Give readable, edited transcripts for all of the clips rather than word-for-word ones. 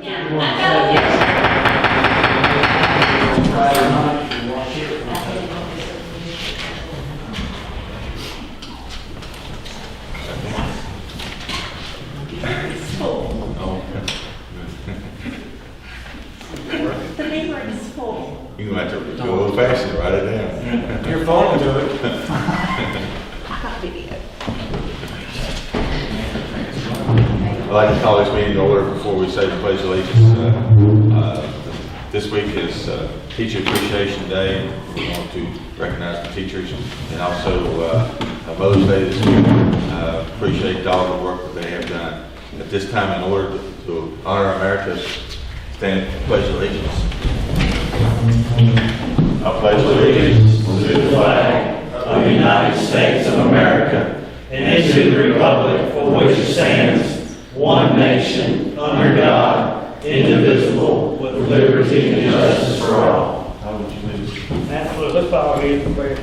Friday night, you watch it. The paper is full. You're going to have to go old fashioned, write it down. Your phone will do it. I got video. I'd like to call this meeting to order before we say the Pledge of Allegiance. This week is Teacher Appreciation Day. We want to recognize the teachers, and also Mother's Day this week. Appreciate all the work that they have done. At this time, in order to honor America, stand for the Pledge of Allegiance. I pledge allegiance to the flag of the United States of America and to the republic for which it stands, one nation, under God, indivisible, with liberty and justice for all. How would you lead us? Absolutely. Let's bow our heads for prayer.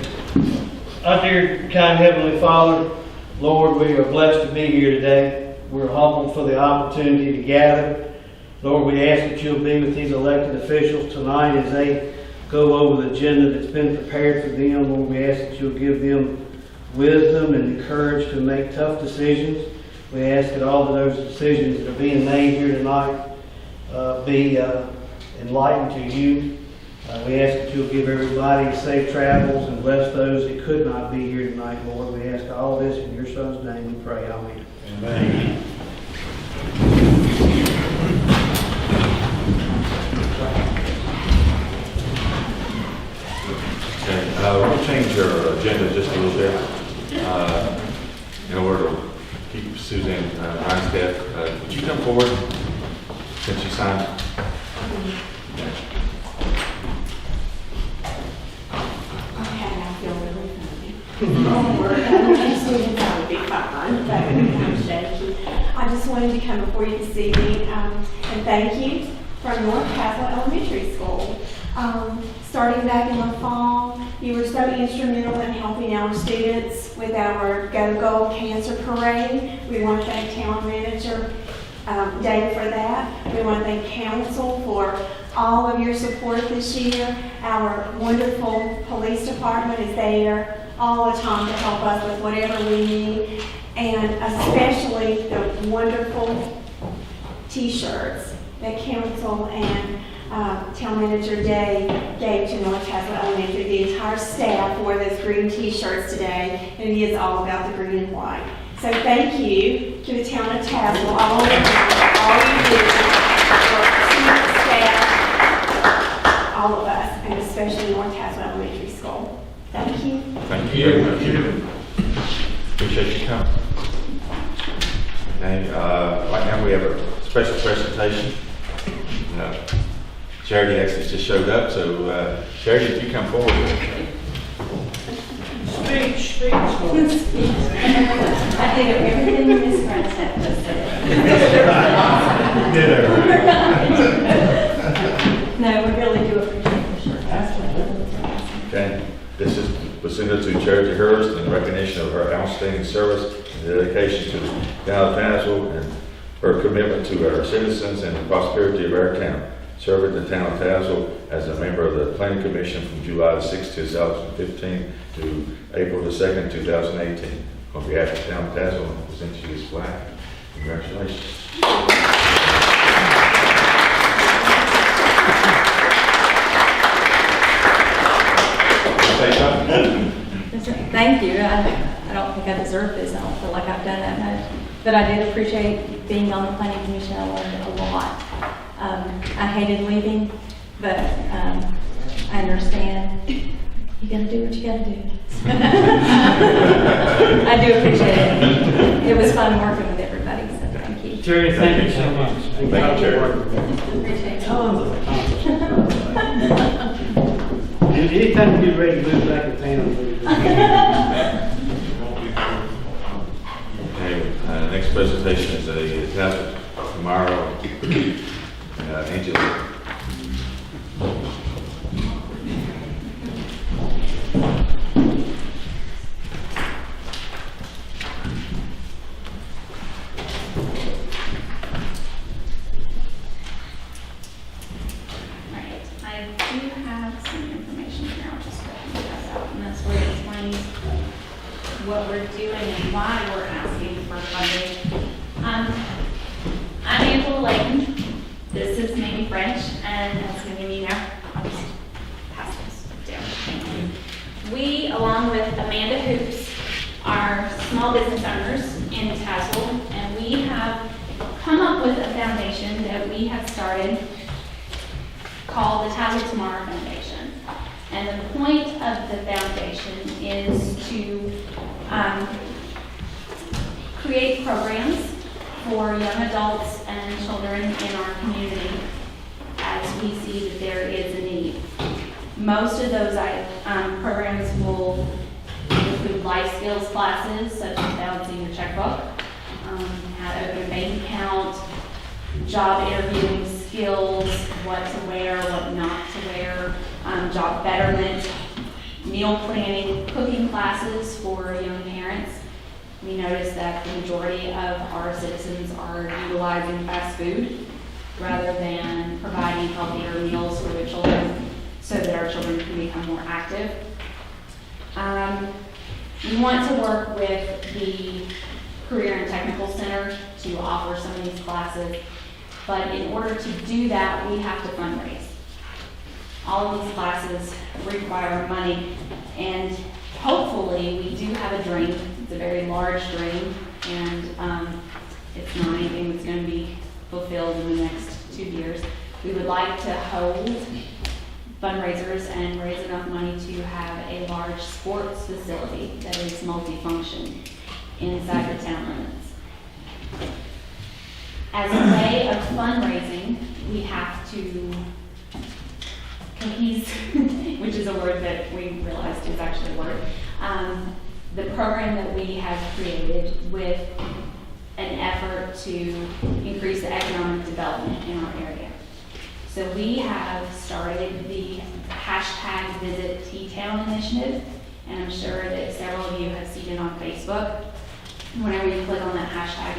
Our dear, kind Heavenly Father, Lord, we are blessed to be here today. We're humbled for the opportunity to gather. Lord, we ask that you'll be with these elected officials tonight as they go over the agenda that's been prepared for them. Lord, we ask that you'll give them wisdom and the courage to make tough decisions. We ask that all of those decisions that are being made here tonight be enlightened to you. We ask that you'll give everybody safe travels and bless those that could not be here tonight, Lord. We ask all this in your Son's name we pray. Amen. Amen. Okay, we'll change our agenda just a little bit in order to keep Suzanne Reinstedt. Would you come forward since you signed? Okay, I feel really funny. Don't worry, I just knew that would be fine. That would be kind of shaky. I just wanted to come before you this evening and thank you from North Tazewell Elementary School. Starting back in the fall, you were so instrumental in helping our students with our Go Gold Cancer Parade. We want to thank Town Manager Dave for that. We want to thank Council for all of your support this year. Our wonderful police department is there all the time to help us with whatever we need, and especially the wonderful t-shirts that Council and Town Manager Day gave to North Tazewell Elementary, the entire staff wore those green t-shirts today, and it is all about the green and white. So thank you to the town of Tazewell, all you do for student staff, all of us, and especially North Tazewell Elementary School. Thank you. Thank you very much. Appreciate you coming. Okay, right now we have a special presentation. Charity actually just showed up, so Charity, if you come forward. Speech. I think of everything Miss Grandstaff just said. No, we really do appreciate the shirt. Okay, this is presented to Charity Hurst in recognition of her outstanding service and dedication to the town of Tazewell and her commitment to our citizens and the prosperity of our town. Serving the town of Tazewell as a member of the Planning Commission from July 6, 2015 to April 2, 2018. On behalf of the town of Tazewell, I present you this flag. Congratulations. Say something? Thank you. I don't think I deserve this. I don't feel like I've done that much. But I did appreciate being on the Planning Commission. I learned a lot. I hated leaving, but I understand you gotta do what you gotta do. I do appreciate it. It was fun working with everybody, so thank you. Terry, thank you so much. Thank you, Terry. Appreciate it. Tons of accomplishments. Anytime you get ready to move back to town, Okay, next presentation is a task tomorrow. Angela. I'm Angela Layton. This is maybe French, and that's going to be me now. I'll just pass this down. We, along with Amanda Hoops, are small business owners in Tazewell, and we have come up with a foundation that we have started called the Tazewell Tomorrow Foundation. And the point of the foundation is to create programs for young adults and children in our community as we see that there is a need. Most of those programs will include life skills classes such as balancing your checkbook, how to open a bank account, job interviewing skills, what to wear, what not to wear, job betterment, meal planning, cooking classes for young parents. We notice that the majority of our citizens are utilizing fast food rather than providing healthier meals for their children so that our children can become more active. We want to work with the Career and Technical Center to offer some of these classes, but in order to do that, we have to fundraise. All of these classes require money, and hopefully we do have a dream. It's a very large dream, and it's not anything that's going to be fulfilled in the next 2 years. We would like to hold fundraisers and raise enough money to have a large sports facility that is multifunction inside the town limits. As a way of fundraising, we have to cohese, which is a word that we realized is actually a word, the program that we have created with an effort to increase the economic development in our area. So we have started the hashtag Visit T-Town initiative, and I'm sure that several of you have seen it on Facebook. Whenever you click on that hashtag,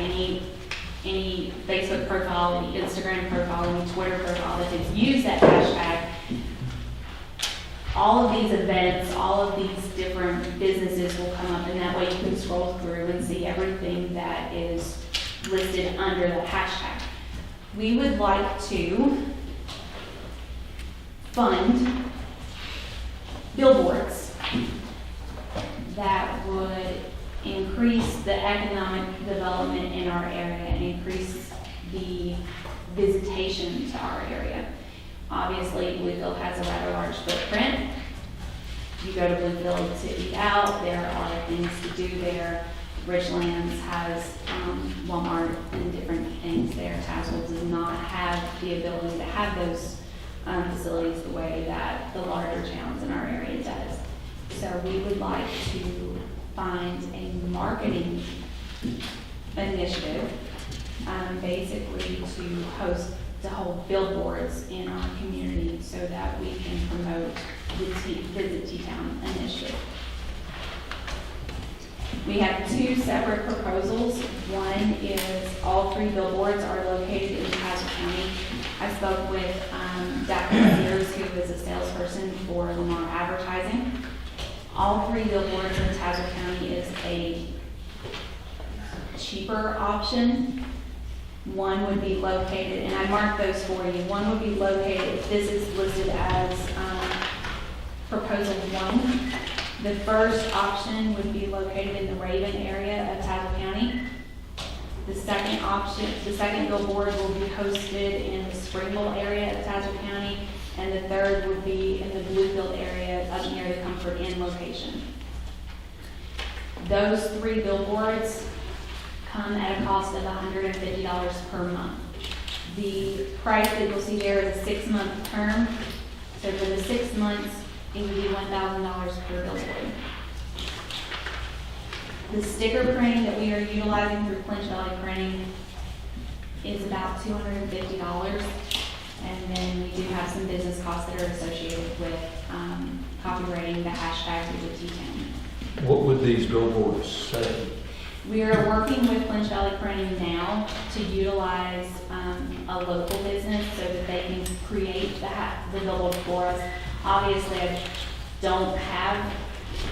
any Facebook profile, any Instagram profile, any Twitter profile that has used that hashtag, all of these events, all of these different businesses will come up, and that way you can scroll through and see everything that is listed under the hashtag. We would like to fund billboards that would increase the economic development in our area and increase the visitation to our area. Obviously, Bluefield has a rather large footprint. You go to Bluefield to eat out, there are things to do there. Richlands has Walmart and different things there. Tazewell does not have the ability to have those facilities the way that the larger towns in our area does. So we would like to find a marketing initiative, basically to hold billboards in our community so that we can promote the Visit T-Town initiative. We have 2 separate proposals. One is all 3 billboards are located in Tazewell County. I spoke with Dr. Sears, who is a salesperson for Lamar Advertising. All 3 billboards in Tazewell County is a cheaper option. One would be located, and I marked those for you. One would be located, this is listed as proposal 1. The first option would be located in the Raven area of Tazewell County. The second option, the second billboard will be hosted in the Springville area of Tazewell County, and the third would be in the Bluefield area up near the Comfort Inn location. Those 3 billboards come at a cost of $150 per month. The price that you'll see there is a 6-month term. So for the 6 months, it would be $1,000 per billboard. The sticker printing that we are utilizing through Clinch Valley Printing is about $250. And then we do have some business costs that are associated with copywriting the hashtag Visit T-Town. What would these billboards say? We are working with Clinch Valley Printing now to utilize a local business so that they can create the billboard for us. Obviously, I don't have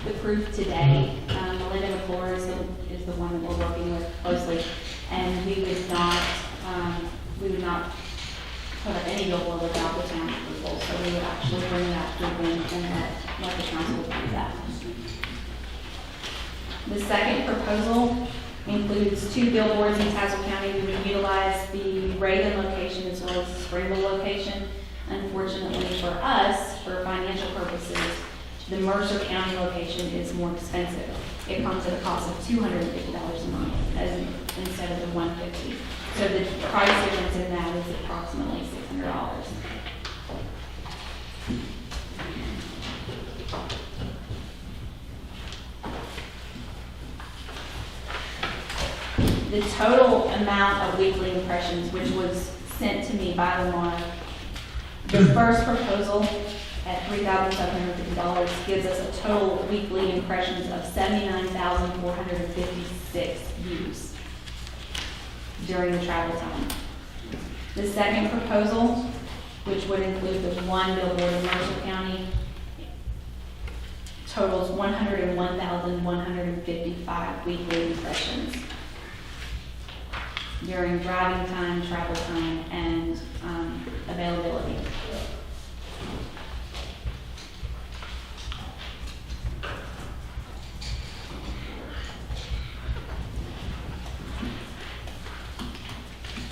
the proof today. Melinda McClure is the one that we're working with closely And we would not put up any billboard without the town approval, so we would actually bring that to them and let the council do that. The second proposal includes 2 billboards in Tazewell County. We would utilize the Reagan location as well as the Springville location. Unfortunately for us, for financial purposes, the Mercer County location is more expensive. It comes at a cost of $250 a month instead of the $150. So the price difference in that is approximately $600. The total amount of weekly impressions, which was sent to me by Lamar, the first proposal at $3,750 gives us a total weekly impressions of 79,456 views during the travel time. The second proposal, which would include the 1 billboard in Mercer County, totals 101,155 weekly impressions during driving time, travel time, and availability.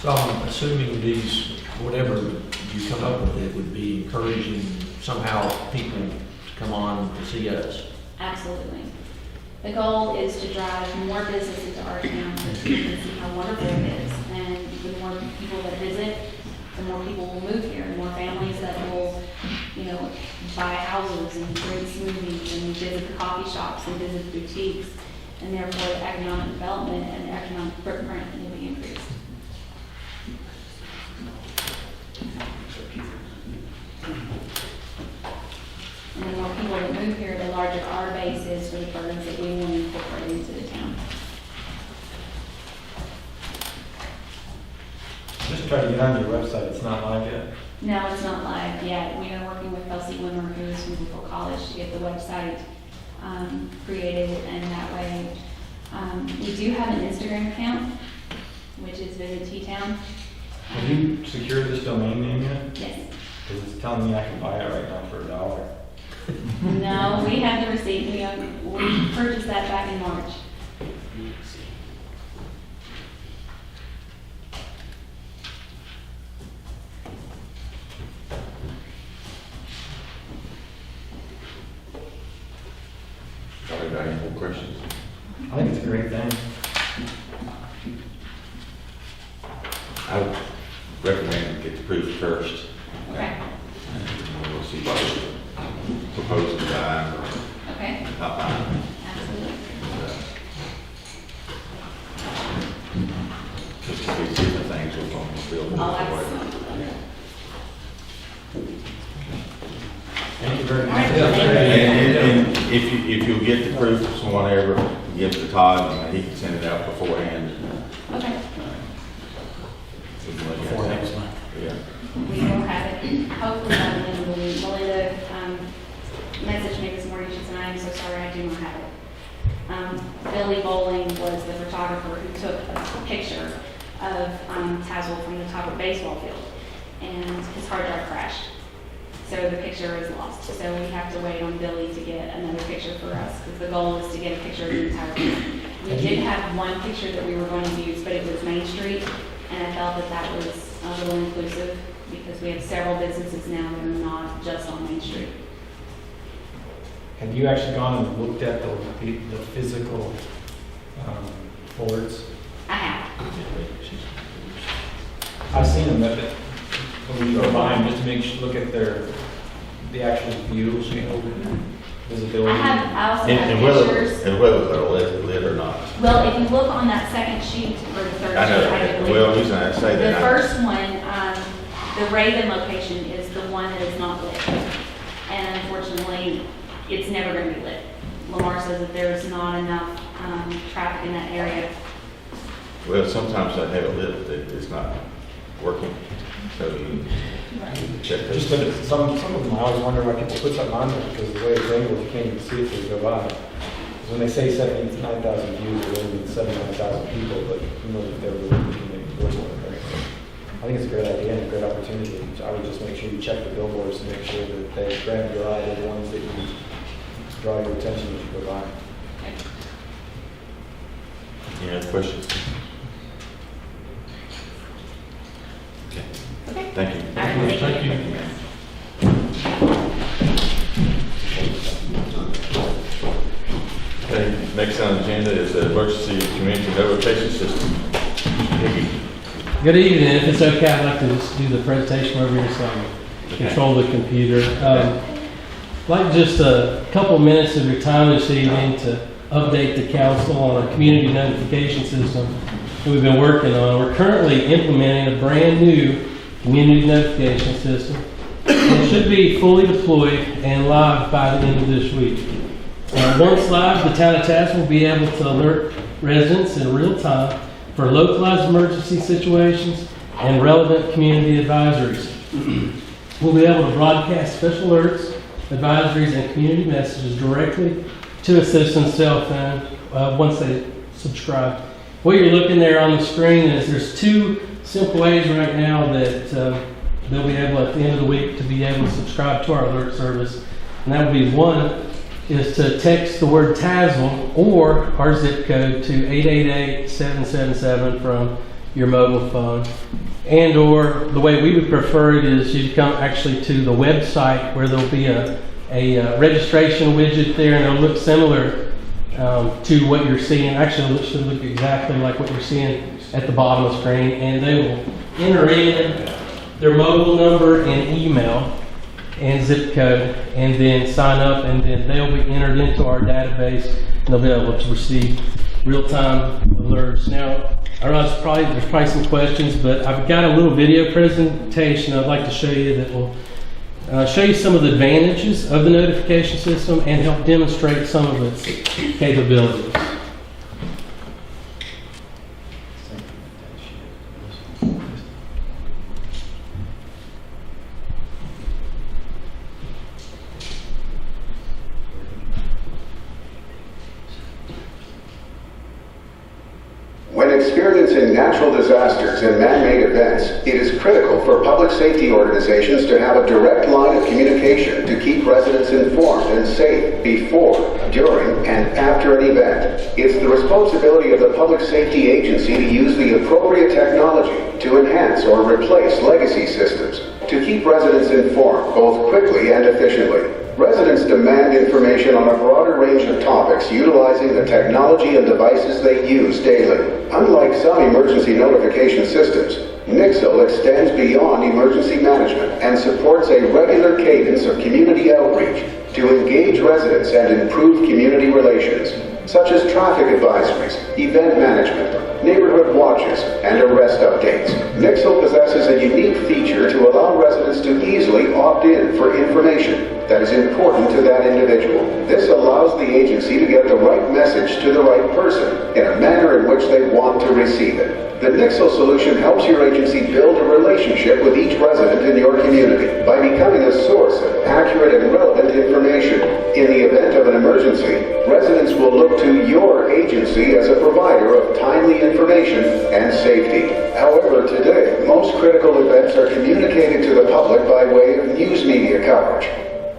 So I'm assuming these, whatever you come up with, it would be encouraging somehow people to come on to see us. Absolutely. The goal is to drive more business into our town so people can see how wonderful it is. And the more people that visit, the more people will move here, the more families that will, buy houses and drink smoothies and visit the coffee shops and visit boutiques. And therefore, the economic development and the economic footprint will be increased. And the more people that move here, the larger our base is for the programs that we want to incorporate into the town. Just try to get on your website, it's not live yet. No, it's not live yet. We are working with Kelsey Wimmer, who is from Bluefield College, to get the website created, and that way we do have an Instagram account, which is Visit T-Town. Have you secured this domain name yet? Yes. Because it's telling me I can buy it right now for $1. No, we have the receipt. We purchased that back in March. Got any more questions? I think it's a great thing. I would recommend get the proof first. Okay. And we'll see what the proposal design or Okay. outline. Absolutely. Just to be different things we're going to build. Oh, absolutely. Thank you very All much. right. And if you'll get the proof from someone ever, give it to Todd, and he can send it out beforehand. Okay. Before next month. Yeah. We will have it hopefully by the end of the week. Melinda messaged me this morning. She said, "I am so sorry, I do not have it." Billy Bowling was the photographer who took a picture of Tazewell from the top of the baseball field, and his hard drive crashed. So the picture is lost. So we have to wait on Billy to get another picture for us, because the goal is to get a picture of the entire town. We did have one picture that we were going to use, but it was Main Street, and I felt that that was a little inclusive, because we have several businesses now that are not just on Main Street. Have you actually gone and looked at the physical boards? I have. I've seen them, but when you go by them, just to look at the actual views, visibility. I also have And pictures. whether they're lit or not. Well, if you look on that second sheet, or the third sheet, I know, I believe. well, the reason I say The that. first one, the Raven location is the one that is not lit. And unfortunately, it's never going to be lit. Lamar says that there's not enough traffic in that area. Well, sometimes I have it lit, but it's not working. So you check Just those. that some of them, I always wonder why people put something on there, because the way it's angled, you can't even see it as you go by. When they say 79,000 views, it really means 79,000 people, but who knows if they're really looking at what's on it, right? I think it's a great idea and a great opportunity. So I would just make sure you check the billboards to make sure that they grab your eye, they're the ones that you draw your attention as you go by. Any other questions? Okay. Thank you. Thank you. Okay, next on the agenda is the emergency community notification system. Good evening. If it's okay, I'd like to just do the presentation over here so I can control the computer. I'd like just a couple minutes of your time this evening to update the council on our community notification system that we've been working on. We're currently implementing a brand new community notification system. It should be fully deployed and live by the end of this week. Once live, the town of Tazewell will be able to alert residents in real time for localized emergency situations and relevant community advisories. We'll be able to broadcast special alerts, advisories, and community messages directly to a citizen's cell phone once they subscribe. What you're looking there on the screen is there's two simple ways right now that they'll be able at the end of the week to be able to subscribe to our alert service. And that would be one is to text the word Tazewell or our zip code to 888-777 from your mobile phone. And or the way we would prefer it is you come actually to the website where there'll be a registration widget there, and it'll look similar to what you're seeing. Actually, it should look exactly like what you're seeing at the bottom of the screen, and they will enter in their mobile number and email and zip code, and then sign up, and then they'll be entered into our database, and they'll be able to receive real-time alerts. Now, I realize there's probably some questions, but I've got a little video presentation I'd like to show you that will show you some of the advantages of the notification system and help demonstrate some of its capabilities. When experiencing natural disasters and man-made events, it is critical for public safety organizations to have a direct line of communication to keep residents informed and safe before, during, and after an event. It's the responsibility of the public safety agency to use the appropriate technology to enhance or replace legacy systems to keep residents informed both quickly and efficiently. Residents demand information on a broader range of topics utilizing the technology and devices they use daily. Unlike some emergency notification systems, Nixle extends beyond emergency management and supports a regular cadence of community outreach to engage residents and improve community relations, such as traffic advisories, event management, neighborhood watches, and arrest updates. Nixle possesses a unique feature to allow residents to easily opt in for information that is important to that individual. This allows the agency to get the right message to the right person in a manner in which they want to receive it. The Nixle solution helps your agency build a relationship with each resident in your community by becoming a source of accurate and relevant information. In the event of an emergency, residents will look to your agency as a provider of timely information and safety. However, today, most critical events are communicated to the public by way of news media coverage.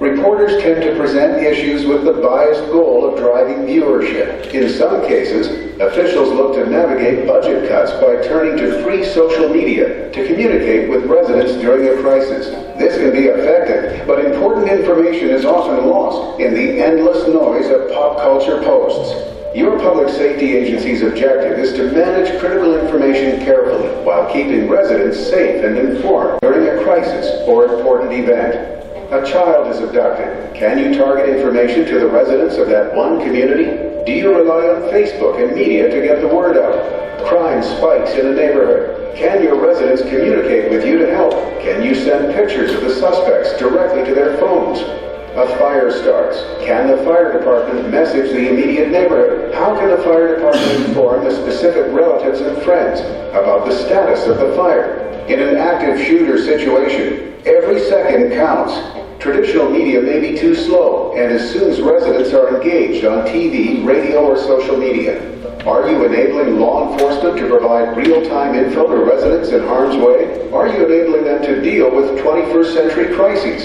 Reporters tend to present issues with the biased goal of driving viewership. In some cases, officials look to navigate budget cuts by turning to free social media to communicate with residents during a crisis. This can be effective, but important information is often lost in the endless noise of pop culture posts. Your public safety agency's objective is to manage critical information carefully while keeping residents safe and informed during a crisis or important event. A child is abducted. Can you target information to the residents of that one community? Do you rely on Facebook and media to get the word out? Crime spikes in a neighborhood. Can your residents communicate with you to help? Can you send pictures of the suspects directly to their phones? A fire starts. Can the fire department message the immediate neighborhood? How can the fire department inform the specific relatives and friends about the status of the fire? In an active shooter situation, every second counts. Traditional media may be too slow, and as soon as residents are engaged on TV, radio, or social media, are you enabling law enforcement to provide real-time info to residents in harm's way? Are you enabling them to deal with 21st century crises?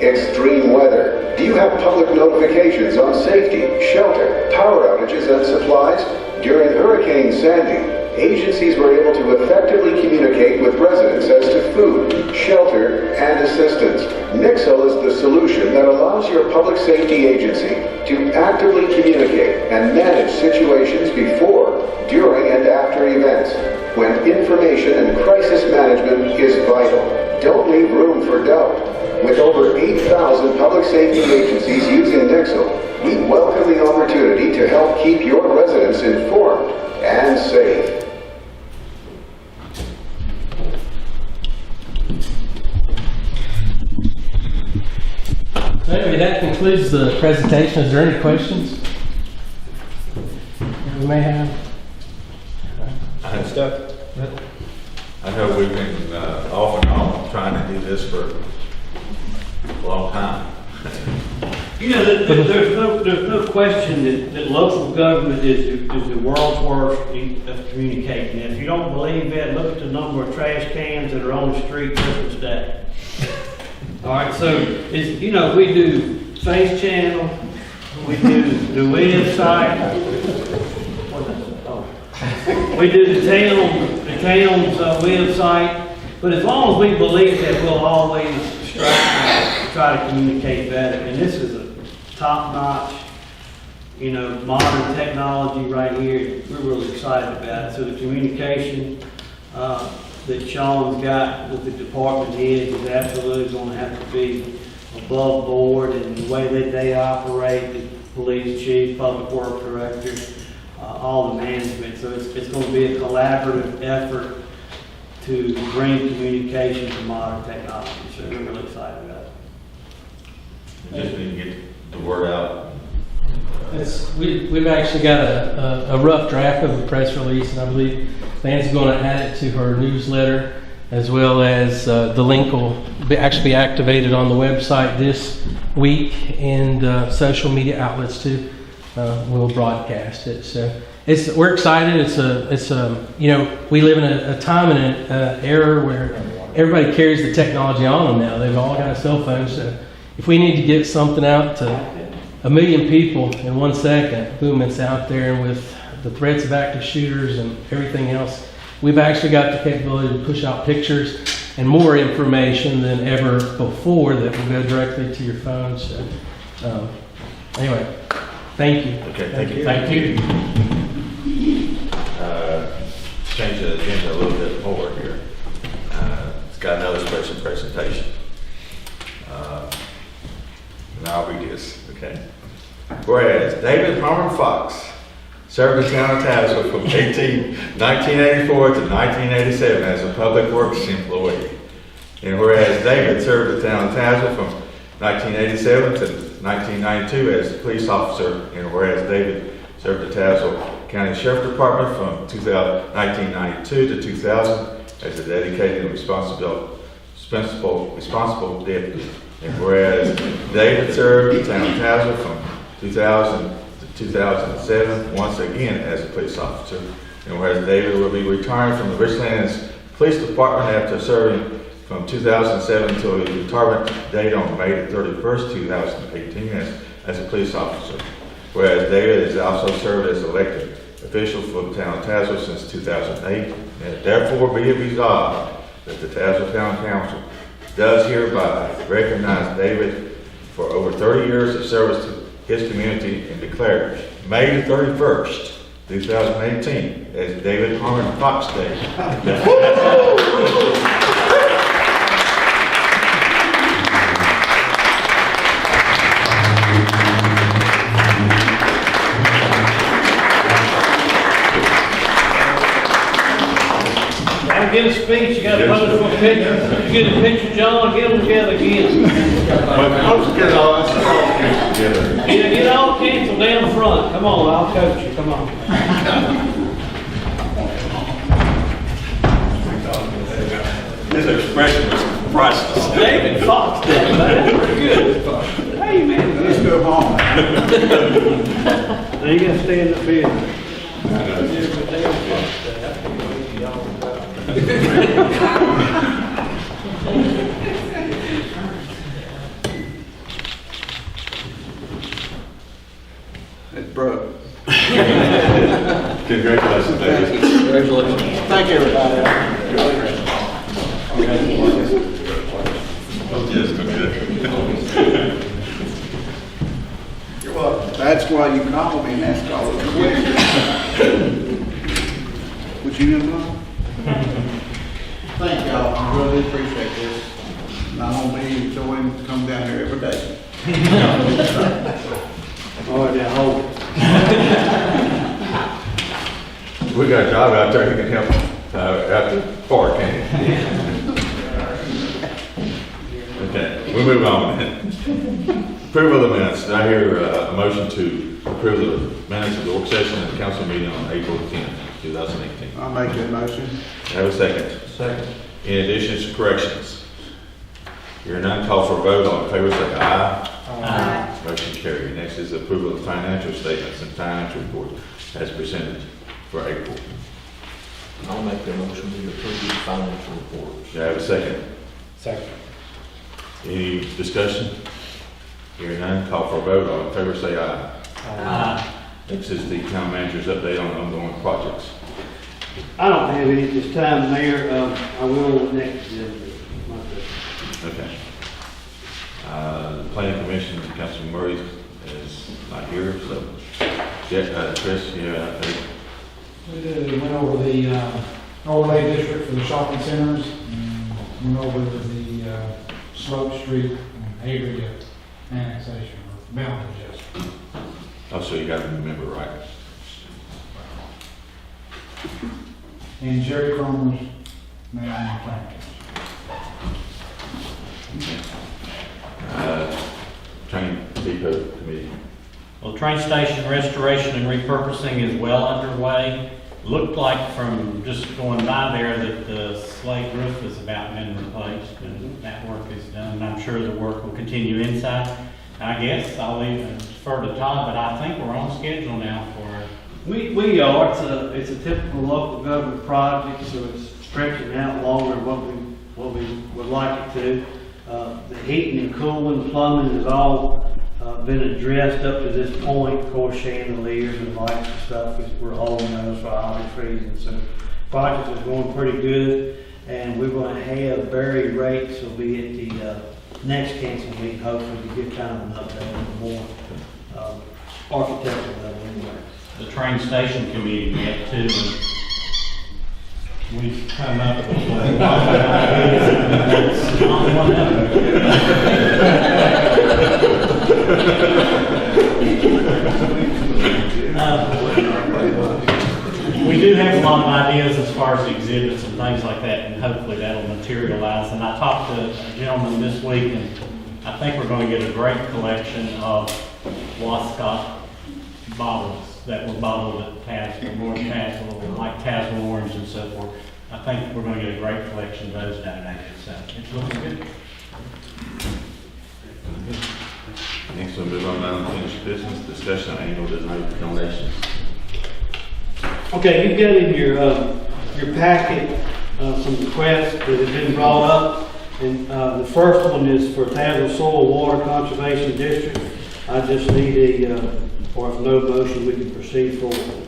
Extreme weather. Do you have public notifications on safety, shelter, power outages, and supplies? During Hurricane Sandy, agencies were able to effectively communicate with residents as to food, shelter, and assistance. Nixle is the solution that allows your public safety agency to actively communicate and manage situations before, during, and after events, when information and crisis management is vital. Don't leave room for doubt. With over 8,000 public safety agencies using Nixle, we welcome the opportunity to help keep your residents informed and safe. Anyway, that concludes the presentation. Is there any questions that we may have? I know we've been off and on trying to do this for a long time. You know, there's no question that local government is the world's worst of communicating. And if you don't believe that, look at the number of trash cans that are on the street Christmas Day. All right, so you know, we do Face Channel, we do the website, we do the town's website. But as long as we believe that, we'll always strive to try to communicate better. And this is a top-notch, you know, modern technology right here. We're really excited about it. So the communication that Sean's got with the department heads is absolutely going to have to be above board, and the way that they operate, the police chief, public works director, all the management. So it's going to be a collaborative effort to bring communication to modern technology. So we're really excited about it. We just need to get the word out. We've actually got a rough draft of the press release, and I believe Lan's going to add it to her newsletter, as well as the link will actually be activated on the website this week, and social media outlets too will broadcast it. So we're excited. It's you know, we live in a time and an era where everybody carries the technology on them now. They've all got a cell phone. So if we need to get something out to 1 million people in 1 second, boom, it's out there. And with the threats of active shooters and everything else, we've actually got the capability to push out pictures and more information than ever before that will go directly to your phone. So anyway, thank you. Okay, thank you. Thank you. Change the agenda a little bit more here. It's got another special presentation. And I'll read this, okay? Whereas David Harmon Fox served the town of Tazewell from 1984 to 1987 as a public works employee. And whereas David served the town of Tazewell from 1987 to 1992 as a police officer, and whereas David served the Tazewell County Sheriff Department from 1992 to 2000 as a dedicated and responsible deputy. And whereas David served the town of Tazewell from 2000 to 2007, once again as a police officer. And whereas David will be retiring from the Richlands Police Department after serving from 2007 until his retirement date on May 31st, 2018 as a police officer. Whereas David has also served as elected official for the town of Tazewell since 2008, and therefore be it resolved that the Tazewell Town Council does hereby recognize David for over 30 years of service to his community and declares May 31st, 2018 as David Harmon Fox Day. Get a speech, you got to put it for a picture. You get a picture, John, get them together again. Get all canceled down front. Come on, I'll coach you, come on. His expression was priceless. David Fox did it, man. Pretty good. Hey, man. Let's go home. Now you gotta stand up here. It's broke. Congratulations, David. Congratulations. Thank everybody. Yes, good. You're welcome. That's why you call me and ask all those questions. Would you know? Thank y'all. I really appreciate this. Not only enjoying to come down here every day. All right, now hold it. We got a job out there, he can help out the park, can't he? Okay, we move on then. Approval of the minutes. I hear a motion to approve the minutes of the work session and the council meeting on April 10th, 2018. I'll make that motion. Have a second. Second. Any additions or corrections? Hearing none, call for a vote. All in favor, say aye. Aye. Motion carried. Next is approval of financial statements and financial report as presented for April. I'll make the motion to approve the financial report. Do I have a second? Second. Any discussion? Hearing none, call for a vote. All in favor, say aye. Aye. Next is the town manager's update on ongoing projects. I don't have any at this time, Mayor. I will next. Okay. The planning commission, Councilman Murray is not here, so, Chris, yeah, We went over the overlay district for the shopping centers, and went over the Slope Street and Avery annexation, or boundary adjustment. oh, so you gotta remember, right? And Jerry Cromer's now on the plan. Train depot committee. Well, train station restoration and repurposing is well underway. Looked like from just going by there that the slate roof has about been replaced and that work is done. I'm sure the work will continue inside. I guess I'll leave defer to Todd, but I think we're on schedule now for. We are. It's a typical local government project, so it's stretching out longer than what we would like it to. The heating and cooling, plumbing has all been addressed up to this point. Of course, chandeliers and lights and stuff we're holding those for obvious reasons. So the project is going pretty good, and we're going to have Barry Rates will be at the next council meeting, hopefully to get kind of an update on the more architectural level anyway. The train station committee met too, and we've come up with one of them. We do have a lot of ideas as far as exhibits and things like that, and hopefully that'll materialize. And I talked to a gentleman this week, and I think we're going to get a great collection of Wascott bottles that were bottled at Tazewell, like Tazewell orange and so forth. I think we're going to get a great collection of those donated, so it's looking good. Next, we'll move on to unfinished business, discussion on annual donations. Okay, you've got in your packet some requests that have been brought up, and the first one is for Tazewell Soil Water Conservation District. I just need or if no motion, we can proceed forward.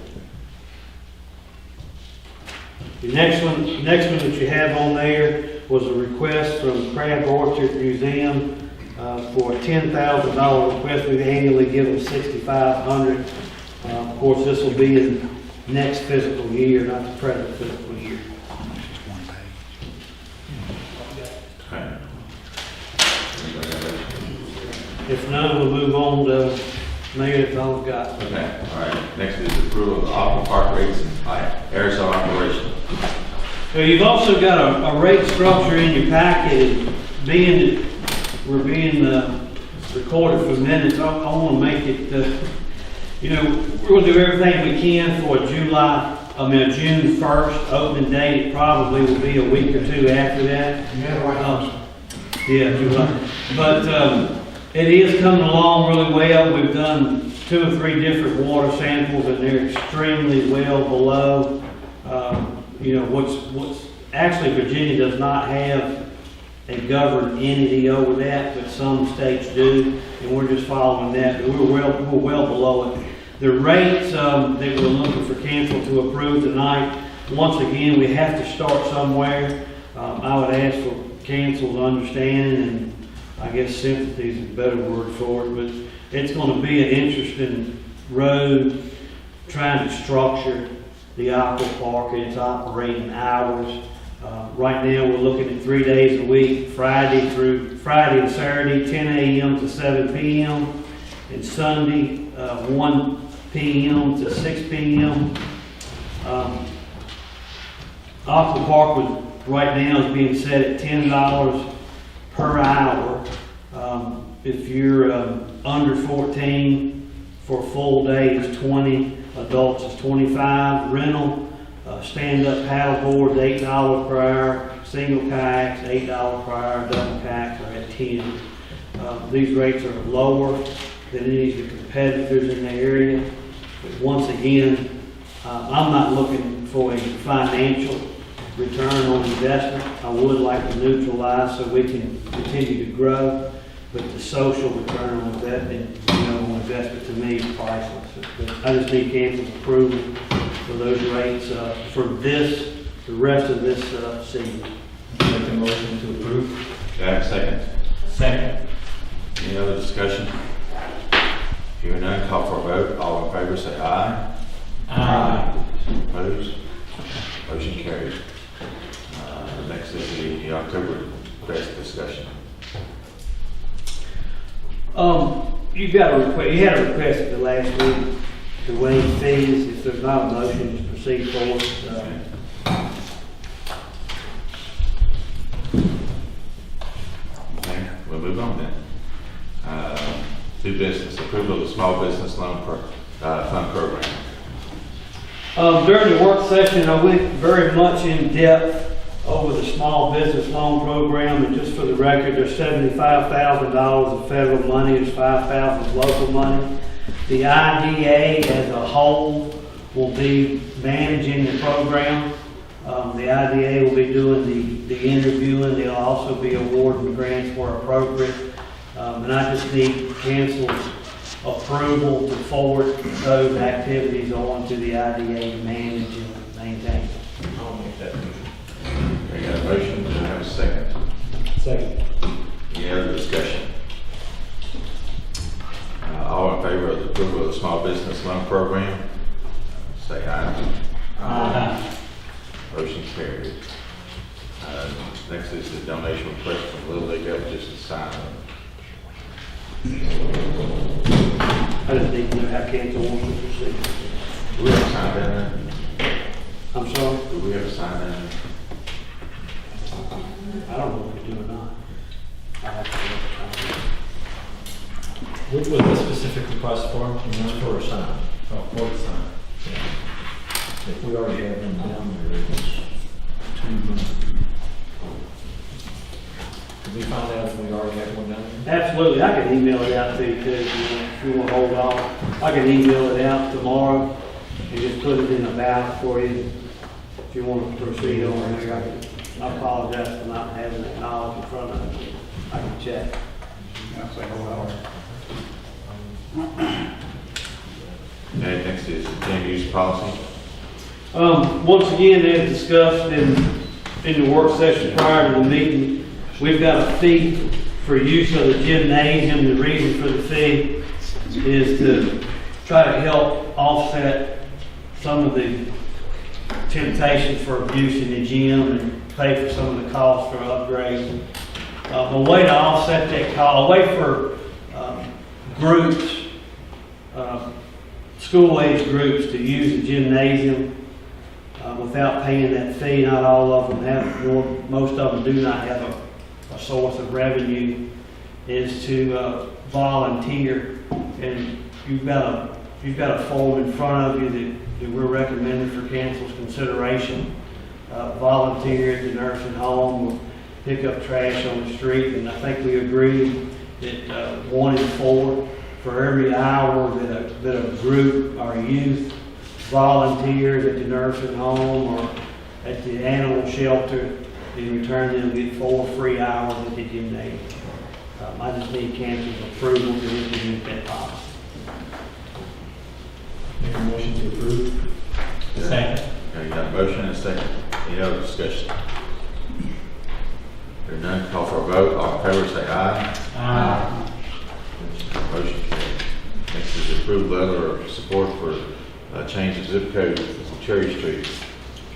The next one that you have on there was a request from Crab Orchard Museum for a $10,000 request. We annually give them $6,500. Of course, this will be in next fiscal year, not the present fiscal year. If none, we'll move on to Mayor, that's all I've got. Okay, all right. Next is approval of the Aqua Park rates and aerosol operation. So you've also got a rate structure in your packet, and being that we're being recorded for minutes, I want to make it, we're going to do everything we can for a June 1st opening date. It probably will be a week or two after that. Yeah, 200. But it is coming along really well. We've done 2 or 3 different water samples, and they're extremely well below. What's actually Virginia does not have a governed entity over that, but some states do, and we're just following that. But we're well below it. The rates that we're looking for council to approve tonight. Once again, we have to start somewhere. I would ask for council's understanding, and I guess sympathy is a better word for it, but it's going to be an interesting road trying to structure the aqua park and its operating hours. Right now, we're looking at 3 days a week, Friday and Saturday, 10 a.m. to 7 p.m., and Sunday, 1 p.m. to 6 p.m. Aqua Park right now is being set at $10 per hour. If you're under 14 for a full day is 20, adults is 25. Rental, stand-up paddle boards $8 per hour, single kayaks $8 per hour, double kayaks are at 10. These rates are lower than any of the competitors in the area. But once again, I'm not looking for a financial return on investment. I would like to neutralize so we can continue to grow, but the social return on investment, on investment to me is priceless. But I just need council's approval for those rates for the rest of this season. Make a motion to approve. Jack, second. Second. Any other discussion? Hearing none, call for a vote. All in favor say aye. Aye. Opposed? Motion carries. Next is the October Fest discussion. You had a request at the last meeting to waive fees. If there's not a motion, just proceed forward. Okay, we'll move on then. New business, approval of the small business loan fund program. During the work session, I went very much in depth over the small business loan program, and just for the record, there's $75,000 of federal money, there's $5,000 of local money. The IDA as a whole will be managing the program. The IDA will be doing the interviewing. They'll also be awarding grants where appropriate. And I just need council's approval to forward those activities on to the IDA to manage and maintain. I'll make that motion. We got a motion, do I have a second? Second. Any other discussion? All in favor of the approval of the small business loan program, say aye. Aye. Motion carried. Next is the donation request from Little League just to sign. I just need to know how council wants to proceed. Do we have a sign down I'm sorry? there? Do we have a sign down there? I don't know if we do or not. I have to look. What was the specific request for? Just for a sign. Oh, for the sign. Yeah. If we already have them down there, it's 200. Did we find out if we already have one down there? Absolutely, I can email it out to you too, if you want to hold off. I can email it out tomorrow and just put it in a ballot for you. If you want to proceed on here, I apologize for not having that knowledge in front of me. I can check. Okay, next is the team use policy. Once again, as discussed in the work session prior to the meeting, we've got a fee for use of the gymnasium. The reason for the fee is to try to help offset some of the temptations for abuse in the gym and pay for some of the costs for upgrades. A way to offset that cost, a way for groups, school-age groups to use the gymnasium without paying that fee. Not all of them have, nor most of them do not have a source of revenue, is to volunteer. And you've got a form in front of you that we're recommending for council's consideration. Volunteer at the nursing home. pick up trash on the street, and I think we agreed that 1 in 4, for every hour that a group or youth volunteers at the nursing home or at the animal shelter, in return they'll get 4 free hours at the gymnasium. I just need council's approval to implement that policy. Make a motion to approve. Second. Okay, you got a motion and a second. Any other discussion? Hearing none, call for a vote. All in favor, say aye. Aye. Motion carried. Next is approved letter of support for change of zip code of Cherry Street.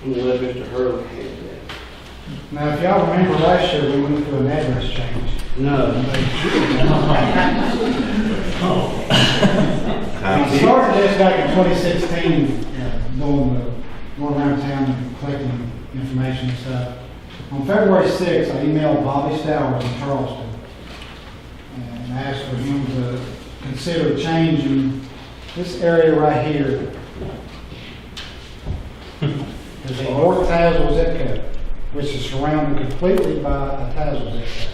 I'm gonna let Mr. Hurley handle that. Now, if y'all remember last year, we went through an address change. No. We started this back in 2016, going around town and collecting information and stuff. On February 6th, I emailed Bobby Stowers in Charleston and asked for him to consider changing this area right here. There's a North Tazewell zip code, which is surrounded completely by a Tazewell zip code.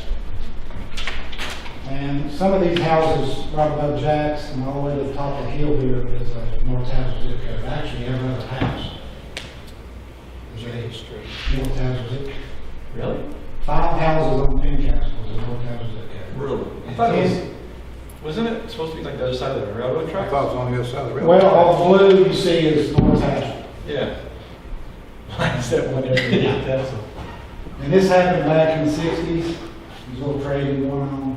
And some of these houses right above Jack's and all the way to the top of the hill here is a North Tazewell zip code. Actually, every other house is a North Tazewell zip code. Really? 5 houses on Pencastle is a North Tazewell zip code. Really? I thought it was, wasn't it supposed to be like the other side of the railroad track? it was on the other side of the railroad. Well, all the blue you see is North Tazewell. Yeah. Why is that one every that's And this happened back in the 60s. There's a little trading going on.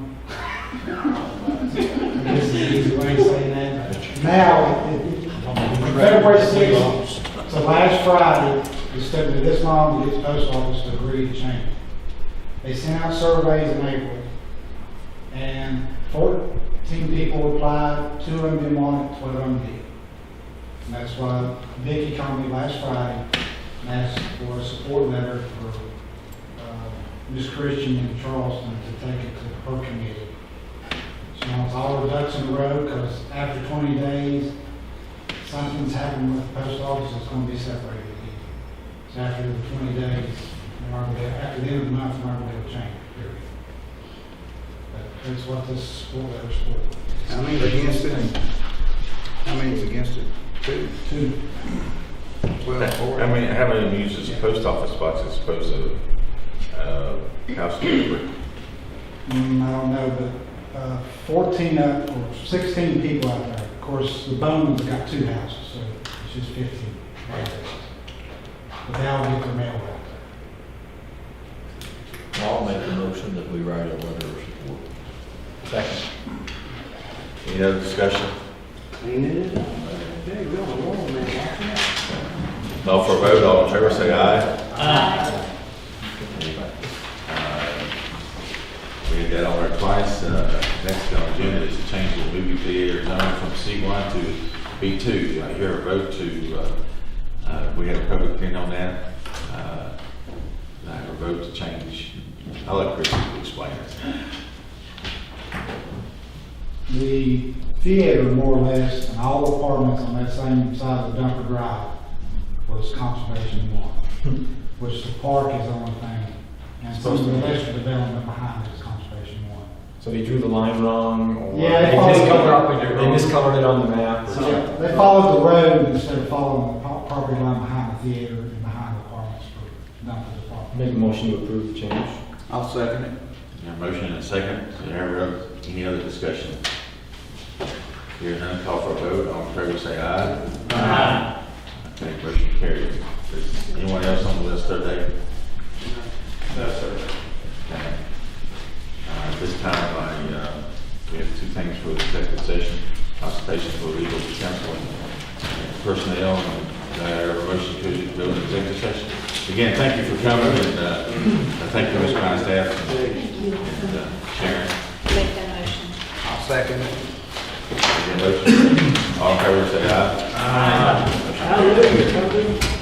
This is the easy way of saying that. Now, on February 6th, so last Friday, it took me this long to get the post office to agree to change it. They sent out surveys in April, and 14 people replied, 2 of them didn't want it, 12 of them did. And that's why Vicki called me last Friday and asked for a support letter for Ms. Christian in Charleston to take it to her committee. She wants all her ducks in a row because after 20 days, something's happened with the post office that's going to be separated again. So after the 20 days, after the end of the month, we're not going to change, period. But that's what this support letter's for. How many's against it? How many's against it? 2. 12, 4. I mean, how many uses post office box as opposed to house delivery? I don't know, but 14 or 16 people out there. Of course, the Bowman's got 2 houses, so it's just 15 right there. But they all get their mail out there. I'll make a motion that we write a letter of support. Second. Any other discussion? Call for a vote. All in favor, say aye. Aye. We had that on there twice. Next on the agenda is to change the movie theater zone from C1 to B2. Do I hear a vote to, we had a public hearing on that. I have a vote to change. I'll let Chris explain it. The theater, more or less, and all the apartments on that same side of the Dumper Drive was Conservation 1, which the park is the only thing. And some of the lesser development behind it is Conservation 1. So they drew the line wrong, or Yeah, they they miscolored it on the map, or something? They followed the road instead of following the property line behind the theater and behind the apartments for Dumper's apartment. Make a motion to approve the change. I'll second it. A motion and a second. Is there any other discussion? Hearing none, call for a vote. All in favor, say aye. Aye. Okay, motion carried. Is anyone else on the list today? No, sir. Okay. This time, we have 2 things for the executive session: consultation for legal counsel and personnel. And I have a motion to go into executive session. Again, thank you for coming, and thank you, Ms. Brown staff and Sharon. Make that motion. I'll second it. Motion. All in favor, say aye. Aye. Motion carried.